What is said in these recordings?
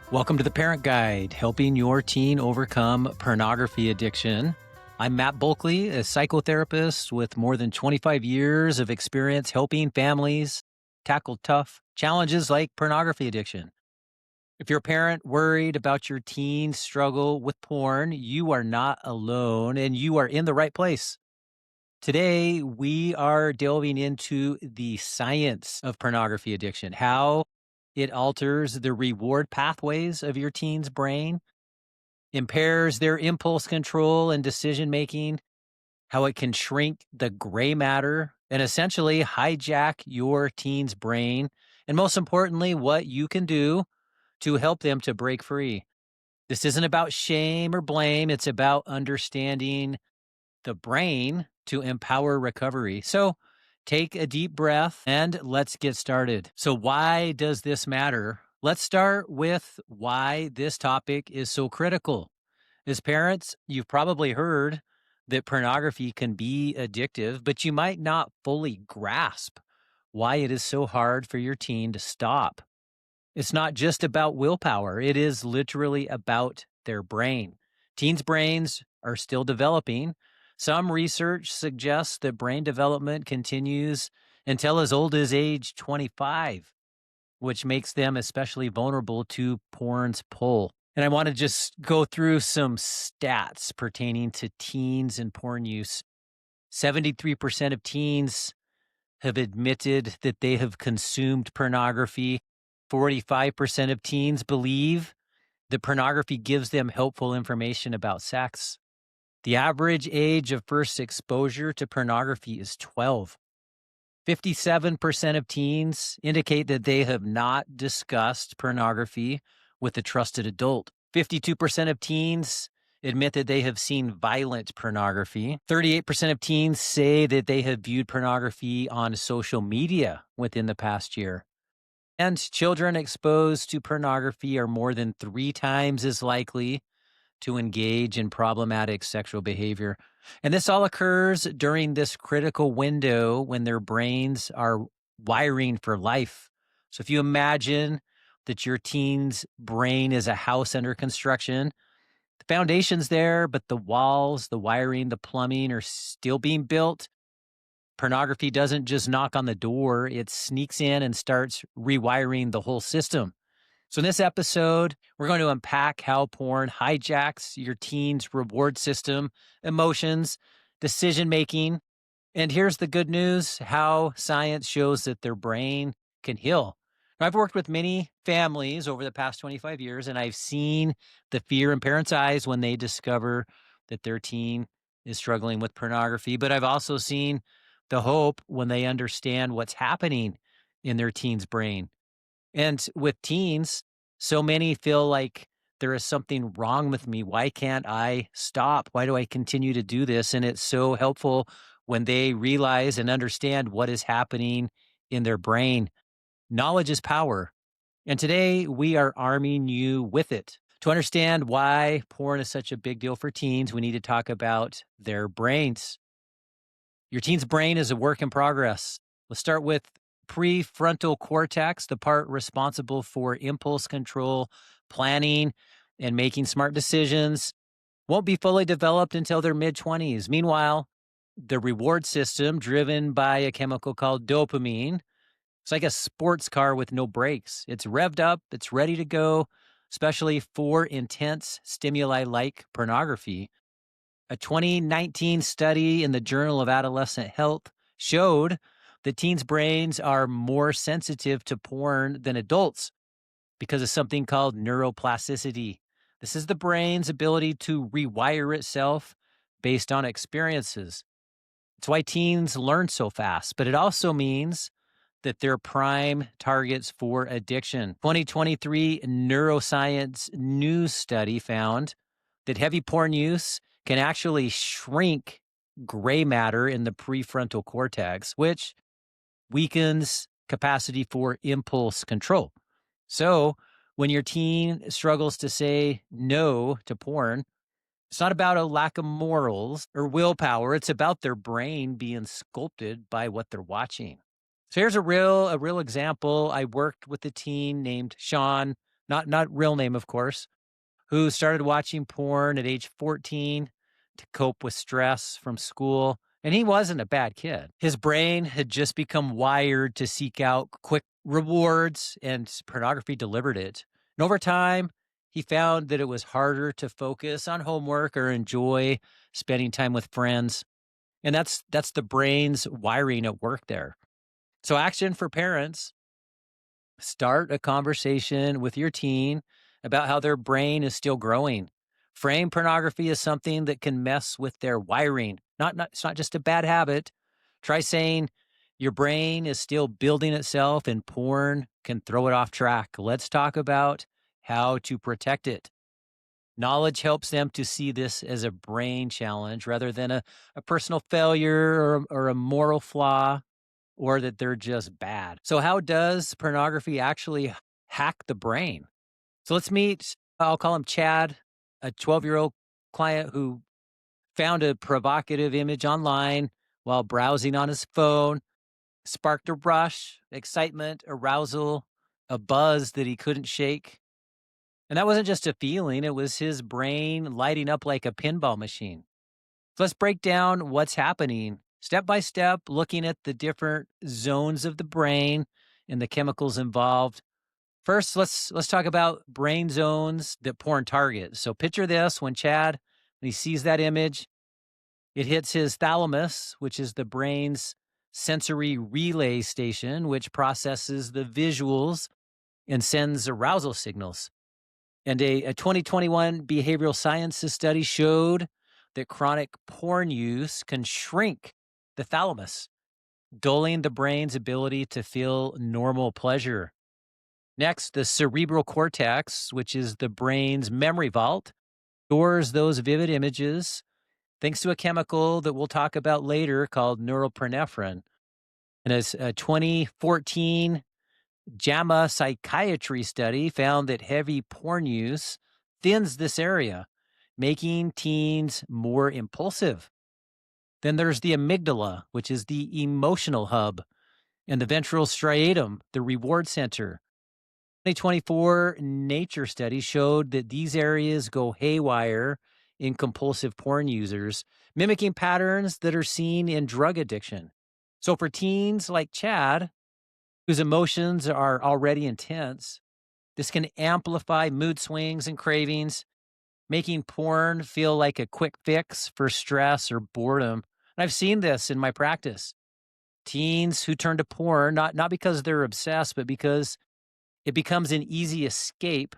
Welcome to the Parent Guide, helping your teen overcome pornography addiction. I'm Matt Bulkley, a psychotherapist with more than 25 years of experience helping families tackle tough challenges like pornography addiction. If you're a parent worried about your teen's struggle with porn, you are not alone and you are in the right place. Today, we are delving into the science of pornography addiction, how it alters the reward pathways of your teen's brain, impairs their impulse control and decision making, how it can shrink the gray matter and essentially hijack your teen's brain, and most importantly, what you can do to help them to break free. This isn't about shame or blame, it's about understanding the brain to empower recovery. So take a deep breath and let's get started. So, why does this matter? Let's start with why this topic is so critical. As parents, you've probably heard that pornography can be addictive, but you might not fully grasp why it is so hard for your teen to stop. It's not just about willpower, it is literally about their brain. Teens' brains are still developing. Some research suggests that brain development continues until as old as age 25, which makes them especially vulnerable to porn's pull. And I want to just go through some stats pertaining to teens and porn use. 73% of teens have admitted that they have consumed pornography. 45% of teens believe that pornography gives them helpful information about sex. The average age of first exposure to pornography is 12. 57% of teens indicate that they have not discussed pornography with a trusted adult. 52% of teens admit that they have seen violent pornography. 38% of teens say that they have viewed pornography on social media within the past year. And children exposed to pornography are more than 3 times as likely to engage in problematic sexual behavior. And this all occurs during this critical window when their brains are wiring for life. So if you imagine that your teen's brain is a house under construction, the foundation's there, but the walls, the wiring, the plumbing are still being built. Pornography doesn't just knock on the door, it sneaks in and starts rewiring the whole system. So in this episode, we're going to unpack how porn hijacks your teen's reward system, emotions, decision-making. And here's the good news, how science shows that their brain can heal. I've worked with many families over the past 25 years, and I've seen the fear in parents' eyes when they discover that their teen is struggling with pornography. But I've also seen the hope when they understand what's happening in their teen's brain. And with teens, so many feel like there is something wrong with me. Why can't I stop? Why do I continue to do this? And it's so helpful when they realize and understand what is happening in their brain. Knowledge is power. And today we are arming you with it. To understand why porn is such a big deal for teens, we need to talk about their brains. Your teen's brain is a work in progress. Let's start with prefrontal cortex, the part responsible for impulse control, planning, and making smart decisions. Won't be fully developed until their mid-20s. Meanwhile, the reward system, driven by a chemical called dopamine, it's like a sports car with no brakes. It's revved up, it's ready to go, especially for intense stimuli like pornography. A 2019 study in the Journal of Adolescent Health showed that teens' brains are more sensitive to porn than adults because of something called neuroplasticity. This is the brain's ability to rewire itself based on experiences. It's why teens learn so fast, but it also means that they're prime targets for addiction. 2023 neuroscience news study found that heavy porn use can actually shrink gray matter in the prefrontal cortex, which weakens capacity for impulse control. So when your teen struggles to say no to porn, it's not about a lack of morals or willpower. It's about their brain being sculpted by what they're watching. So here's a real example. I worked with a teen named Sean. not real name, of course, who started watching porn at age 14 to cope with stress from school. And he wasn't a bad kid. His brain had just become wired to seek out quick rewards, and pornography delivered it. And over time, he found that it was harder to focus on homework or enjoy spending time with friends. And that's the brain's wiring at work there. So action for parents: start a conversation with your teen about how their brain is still growing. Frame pornography as something that can mess with their wiring. It's not just a bad habit. Try saying your brain is still building itself and porn can throw it off track. Let's talk about how to protect it. Knowledge helps them to see this as a brain challenge rather than a personal failure or a moral flaw, or that they're just bad. So, how does pornography actually hack the brain? So, let's meet, I'll call him Chad, a 12-year-old client who found a provocative image online while browsing on his phone, sparked a rush, excitement, arousal, a buzz that he couldn't shake. And that wasn't just a feeling, it was his brain lighting up like a pinball machine. So let's break down what's happening step by step, looking at the different zones of the brain and the chemicals involved. First, let's talk about brain zones that porn targets. So picture this: when he sees that image, it hits his thalamus, which is the brain's sensory relay station, which processes the visuals and sends arousal signals. And a 2021 behavioral sciences study showed that chronic porn use can shrink the thalamus, dulling the brain's ability to feel normal pleasure. Next, the cerebral cortex, which is the brain's memory vault, stores those vivid images thanks to a chemical that we'll talk about later called neuropinephrine. And as a 2014 JAMA psychiatry study found that heavy porn use thins this area, making teens more impulsive. Then there's the amygdala, which is the emotional hub, and the ventral striatum, the reward center. 2024 Nature study showed that these areas go haywire in compulsive porn users, mimicking patterns that are seen in drug addiction. So for teens like Chad, whose emotions are already intense, this can amplify mood swings and cravings, making porn feel like a quick fix for stress or boredom. And I've seen this in my practice. Teens who turn to porn, not because they're obsessed, but because it becomes an easy escape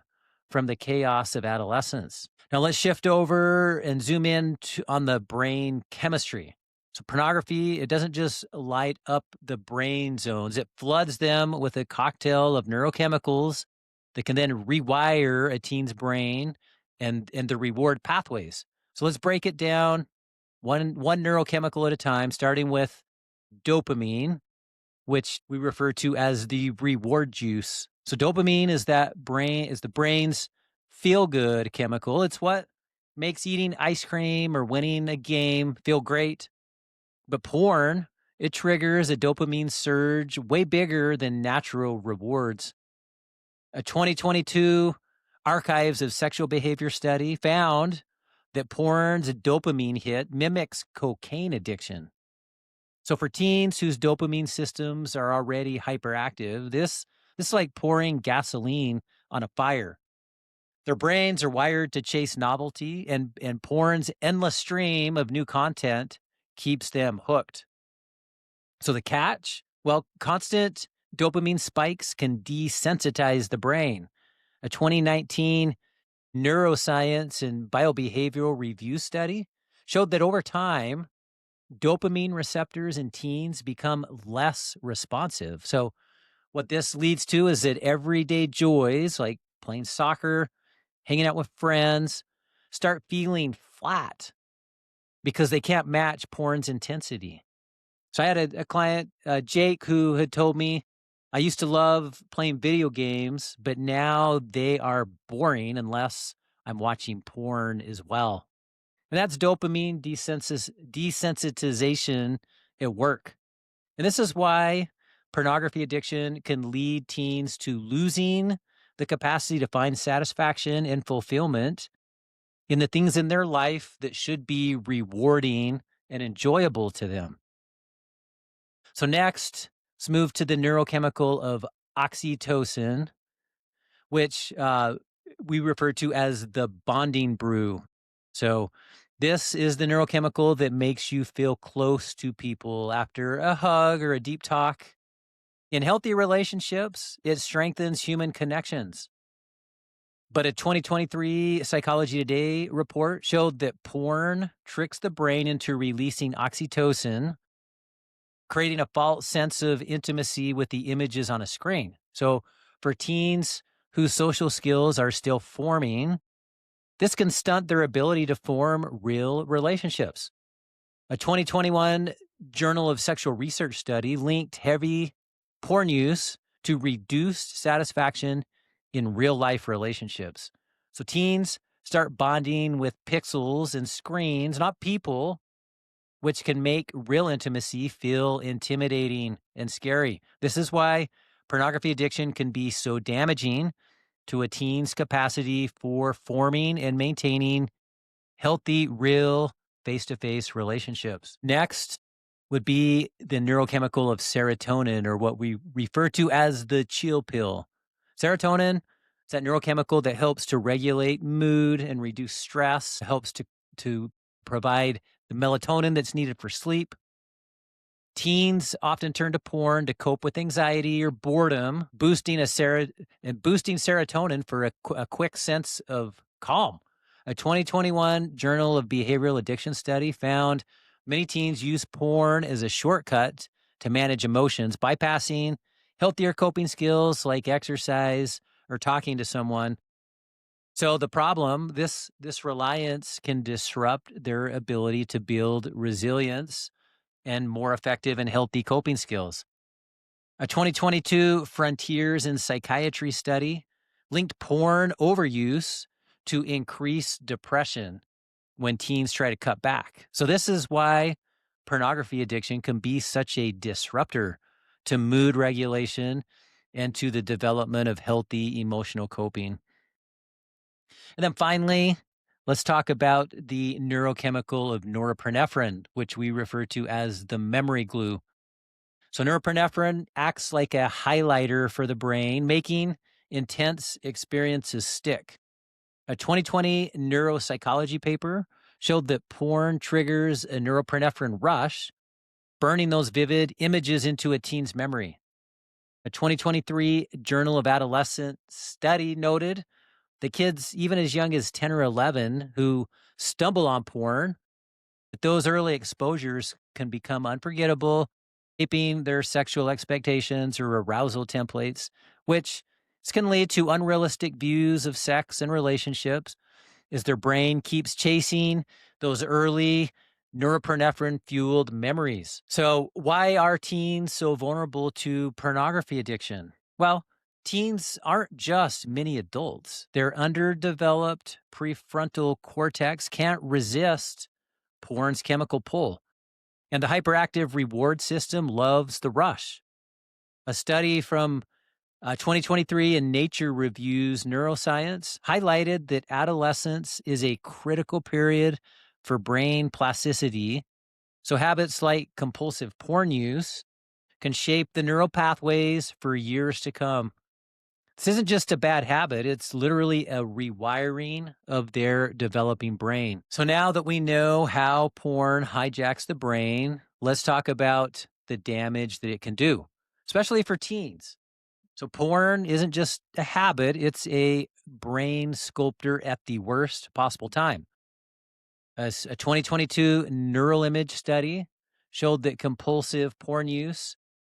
from the chaos of adolescence. Now let's shift over and zoom in on the brain chemistry. So pornography, it doesn't just light up the brain zones, it floods them with a cocktail of neurochemicals that can then rewire a teen's brain and the reward pathways. So let's break it down one neurochemical at a time, starting with dopamine, which we refer to as the reward juice. So dopamine is the brain's feel good chemical. It's what makes eating ice cream or winning a game feel great. But porn, it triggers a dopamine surge way bigger than natural rewards. A 2022 Archives of Sexual Behavior study found that porn's dopamine hit mimics cocaine addiction. So for teens whose dopamine systems are already hyperactive, this is like pouring gasoline on a fire. Their brains are wired to chase novelty, and porn's endless stream of new content keeps them hooked. So the catch? Well, constant dopamine spikes can desensitize the brain. A 2019 neuroscience and biobehavioral review study showed that over time, dopamine receptors in teens become less responsive. So what this leads to is that everyday joys like playing soccer, hanging out with friends, start feeling flat because they can't match porn's intensity. So I had a client, Jake, who had told me, I used to love playing video games, but now they are boring unless I'm watching porn as well. And that's dopamine desensitization at work. And this is why pornography addiction can lead teens to losing the capacity to find satisfaction and fulfillment in the things in their life that should be rewarding and enjoyable to them. So, next, let's move to the neurochemical of oxytocin, which we refer to as the bonding brew. So, this is the neurochemical that makes you feel close to people after a hug or a deep talk. In healthy relationships, it strengthens human connections. But a 2023 Psychology Today report showed that porn tricks the brain into releasing oxytocin, creating a false sense of intimacy with the images on a screen. So, for teens whose social skills are still forming, this can stunt their ability to form real relationships. A 2021 Journal of Sexual Research study linked heavy porn use to reduced satisfaction in real life relationships. So teens start bonding with pixels and screens, not people, which can make real intimacy feel intimidating and scary. This is why pornography addiction can be so damaging to a teen's capacity for forming and maintaining healthy, real face to face relationships. Next would be the neurochemical of serotonin, or what we refer to as the chill pill. Serotonin is that neurochemical that helps to regulate mood and reduce stress, helps to provide the melatonin that's needed for sleep. Teens often turn to porn to cope with anxiety or boredom, boosting serotonin for a quick sense of calm. A 2021 Journal of Behavioral Addiction study found many teens use porn as a shortcut to manage emotions, bypassing healthier coping skills like exercise or talking to someone. So the problem, this reliance can disrupt their ability to build resilience and more effective and healthy coping skills. A 2022 Frontiers in Psychiatry study linked porn overuse to increase depression when teens try to cut back. So, this is why pornography addiction can be such a disruptor to mood regulation and to the development of healthy emotional coping. And then finally, let's talk about the neurochemical of norepinephrine, which we refer to as the memory glue. So, norepinephrine acts like a highlighter for the brain, making intense experiences stick. A 2020 neuropsychology paper showed that porn triggers a norepinephrine rush, burning those vivid images into a teen's memory. A 2023 Journal of Adolescent study noted that kids, even as young as 10 or 11, who stumble on porn, that those early exposures can become unforgettable, shaping their sexual expectations or arousal templates, which can lead to unrealistic views of sex and relationships as their brain keeps chasing those early norepinephrine fueled memories. So, why are teens so vulnerable to pornography addiction? Well, teens aren't just mini adults. Their underdeveloped prefrontal cortex can't resist porn's chemical pull, and the hyperactive reward system loves the rush. A study from 2023 in Nature Reviews Neuroscience highlighted that adolescence is a critical period for brain plasticity. So, habits like compulsive porn use can shape the neural pathways for years to come. This isn't just a bad habit, it's literally a rewiring of their developing brain. So, now that we know how porn hijacks the brain, let's talk about the damage that it can do, especially for teens. So porn isn't just a habit, it's a brain sculptor at the worst possible time. A 2022 neural image study showed that compulsive porn use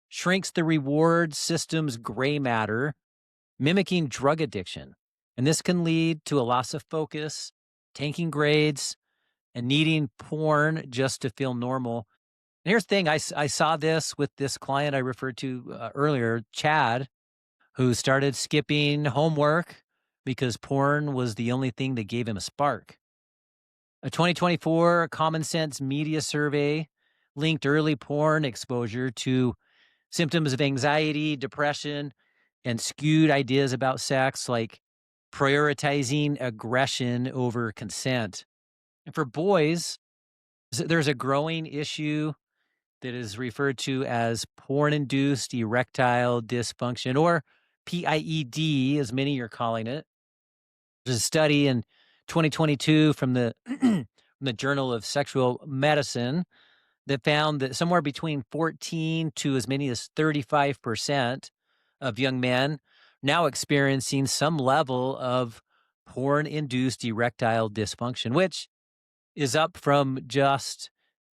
shrinks the reward system's gray matter, mimicking drug addiction. And this can lead to a loss of focus, tanking grades, and needing porn just to feel normal. And here's the thing, I saw this with this client I referred to earlier, Chad, who started skipping homework because porn was the only thing that gave him a spark. A 2024 Common Sense Media survey linked early porn exposure to symptoms of anxiety, depression, and skewed ideas about sex, like prioritizing aggression over consent. And for boys, there's a growing issue that is referred to as porn induced erectile dysfunction, or PIED, as many are calling it. There's a study in 2022 from the, from the Journal of Sexual Medicine that found that somewhere between 14 to as many as 35% of young men now experiencing some level of porn induced erectile dysfunction, which is up from just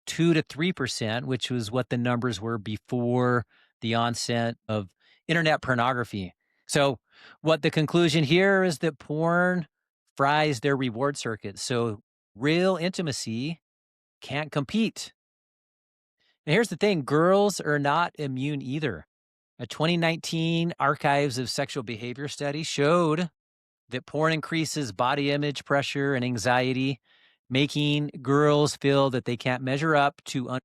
2 to 3%, which was what the numbers were before the onset of internet pornography. So, what the conclusion here is that porn fries their reward circuit. So, real intimacy can't compete. And here's the thing, girls are not immune either. A 2019 Archives of Sexual Behavior study showed that porn increases body image pressure and anxiety, making girls feel that they can't measure up to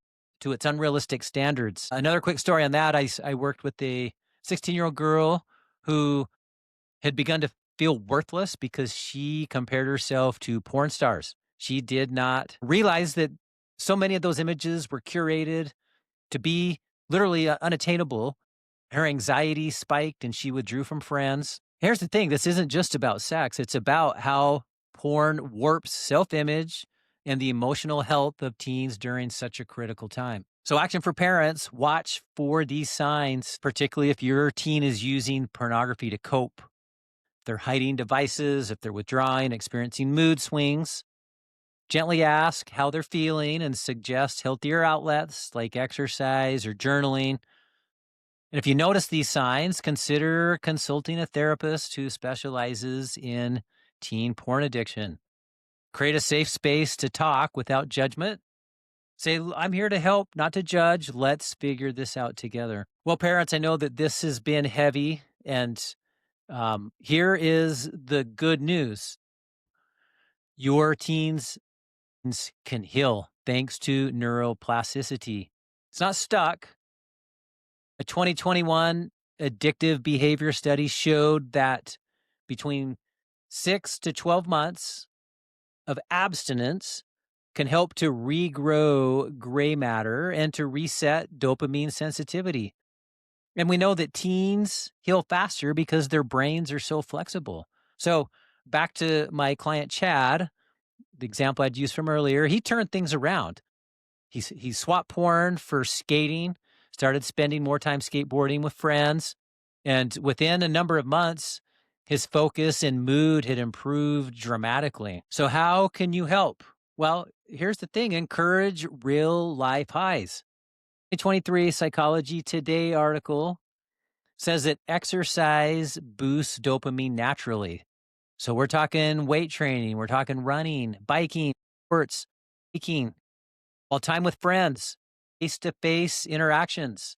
its unrealistic standards. Another quick story on that, I worked with a 16-year-old girl who had begun to feel worthless because she compared herself to porn stars. She did not realize that so many of those images were curated to be literally unattainable. Her anxiety spiked and she withdrew from friends. Here's the thing, this isn't just about sex, it's about how porn warps self image and the emotional health of teens during such a critical time. So, action for parents, watch for these signs, particularly if your teen is using pornography to cope. If they're hiding devices, if they're withdrawing, experiencing mood swings. Gently ask how they're feeling and suggest healthier outlets like exercise or journaling. And if you notice these signs, consider consulting a therapist who specializes in teen porn addiction. Create a safe space to talk without judgment. Say, I'm here to help, not to judge. Let's figure this out together. Well, parents, I know that this has been heavy, and here is the good news. Your teens can heal thanks to neuroplasticity. It's not stuck. A 2021 addictive behavior study showed that between 6 to 12 months of abstinence can help to regrow gray matter and to reset dopamine sensitivity. And we know that teens heal faster because their brains are so flexible. So, back to my client Chad, the example I'd used from earlier, he turned things around. He swapped porn for skating, started spending more time skateboarding with friends, and within a number of months, his focus and mood had improved dramatically. So how can you help? Well, here's the thing, encourage real life highs. A 23 Psychology Today article says that exercise boosts dopamine naturally. So we're talking weight training, we're talking running, biking, sports, hiking, while time with friends, face-to-face interactions,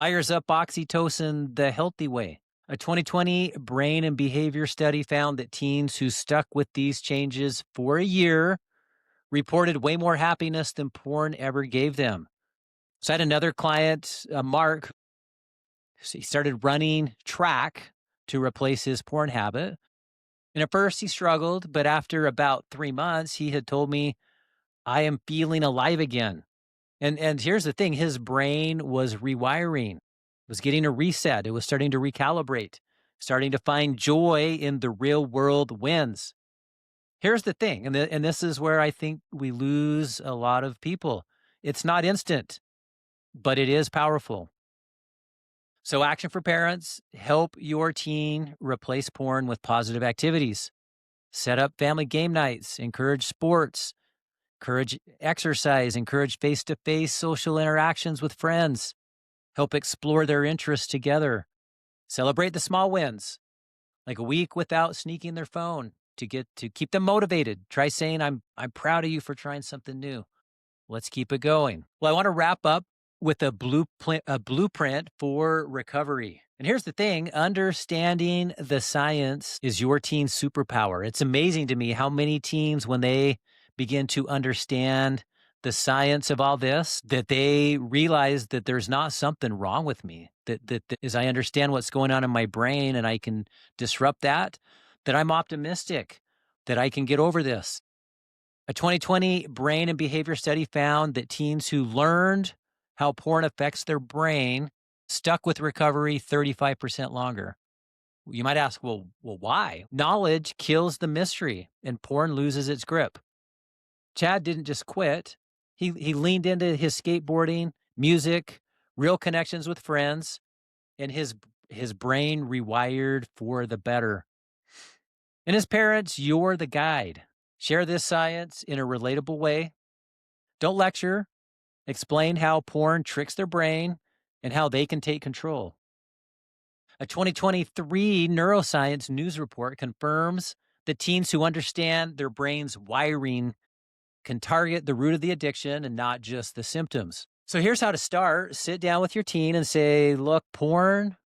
fires up oxytocin the healthy way. A 2020 brain and behavior study found that teens who stuck with these changes for a year reported way more happiness than porn ever gave them. So I had another client, Mark, he started running track to replace his porn habit. And at first he struggled, but after about 3 months, he had told me, I am feeling alive again. And here's the thing, his brain was rewiring, was getting a reset. It was starting to recalibrate, starting to find joy in the real world wins. Here's the thing, and this is where I think we lose a lot of people. It's not instant, but it is powerful. So action for parents, help your teen replace porn with positive activities. Set up family game nights, encourage sports, encourage exercise, encourage face-to-face social interactions with friends, help explore their interests together. Celebrate the small wins, like a week without sneaking their phone to keep them motivated. Try saying, I'm proud of you for trying something new. Let's keep it going. Well, I want to wrap up with a blueprint for recovery. And here's the thing, understanding the science is your teen's superpower. It's amazing to me how many teens, when they begin to understand the science of all this, that they realize that there's not something wrong with me, that as I understand what's going on in my brain and I can disrupt that I'm optimistic that I can get over this. A 2020 brain and behavior study found that teens who learned how porn affects their brain stuck with recovery 35% longer. You might ask, well, why? Knowledge kills the mystery and porn loses its grip. Chad didn't just quit. He leaned into his skateboarding, music, real connections with friends, and his brain rewired for the better. And as parents, you're the guide. Share this science in a relatable way. Don't lecture. Explain how porn tricks their brain and how they can take control. A 2023 neuroscience news report confirms that teens who understand their brain's wiring can target the root of the addiction and not just the symptoms. So here's how to start. Sit down with your teen and say, look, porn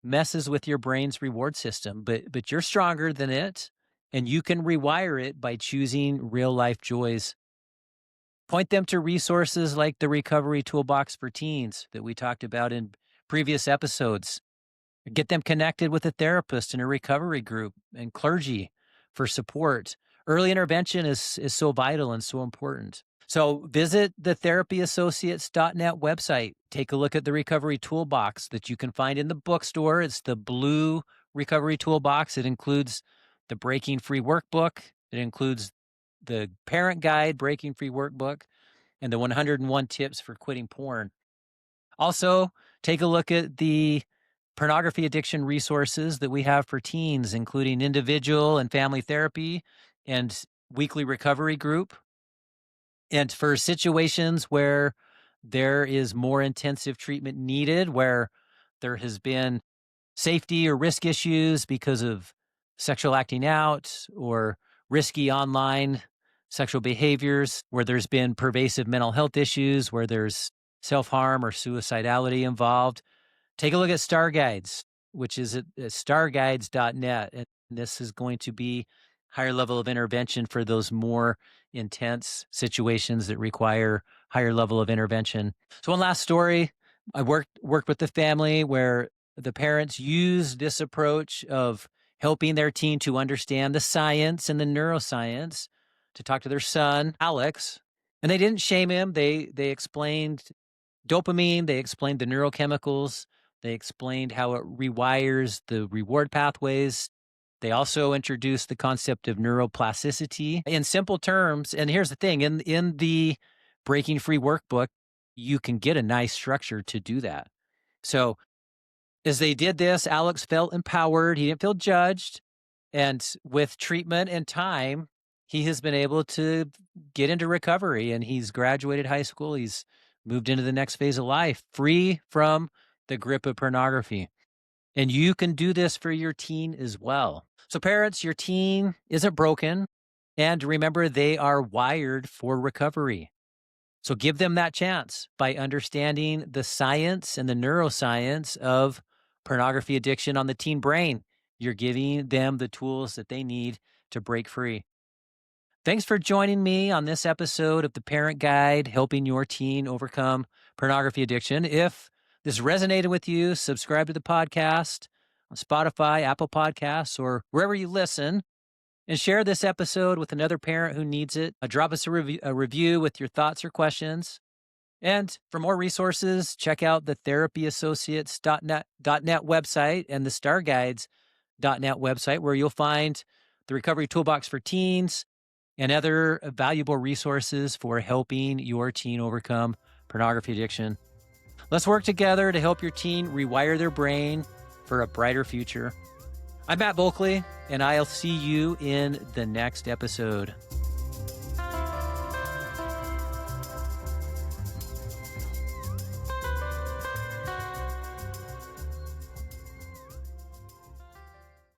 messes with your brain's reward system, but you're stronger than it, and you can rewire it by choosing real life joys. Point them to resources like the Recovery Toolbox for Teens that we talked about in previous episodes. Get them connected with a therapist in a recovery group and clergy for support. Early intervention is so vital and so important. So visit the therapyassociates.net website. Take a look at the Recovery Toolbox that you can find in the bookstore. It's the blue Recovery Toolbox. It includes the Breaking Free Workbook. It includes the Parent Guide Breaking Free Workbook and the 101 Tips for Quitting Porn. Also, take a look at the pornography addiction resources that we have for teens, including individual and family therapy and weekly recovery group. And for situations where there is more intensive treatment needed, where there has been safety or risk issues because of sexual acting out or risky online sexual behaviors, where there's been pervasive mental health issues, where there's self-harm or suicidality involved, take a look at Star Guides, which is at starguides.net. And this is going to be higher level of intervention for those more intense situations that require higher level of intervention. So one last story. I worked with the family where the parents used this approach of helping their teen to understand the science and the neuroscience to talk to their son, Alex. And they didn't shame him. They explained dopamine. They explained the neurochemicals. They explained how it rewires the reward pathways. They also introduced the concept of neuroplasticity in simple terms. And here's the thing, in the Breaking Free Workbook, you can get a nice structure to do that. So as they did this, Alex felt empowered. He didn't feel judged. And with treatment and time, he has been able to get into recovery, and he's graduated high school. He's moved into the next phase of life, free from the grip of pornography. And you can do this for your teen as well. So parents, your teen isn't broken. And remember, they are wired for recovery. So give them that chance by understanding the science and the neuroscience of pornography addiction on the teen brain. You're giving them the tools that they need to break free. Thanks for joining me on this episode of the Parent Guide, helping your teen overcome pornography addiction. If this resonated with you, subscribe to the podcast on Spotify, Apple Podcasts, or wherever you listen, and share this episode with another parent who needs it. Drop us a review with your thoughts or questions. And for more resources, check out the therapyassociates.net website and the starguides.net website, where you'll find the Recovery Toolbox for Teens and other valuable resources for helping your teen overcome pornography addiction. Let's work together to help your teen rewire their brain for a brighter future. I'm Matt Bulkley, and I'll see you in the next episode.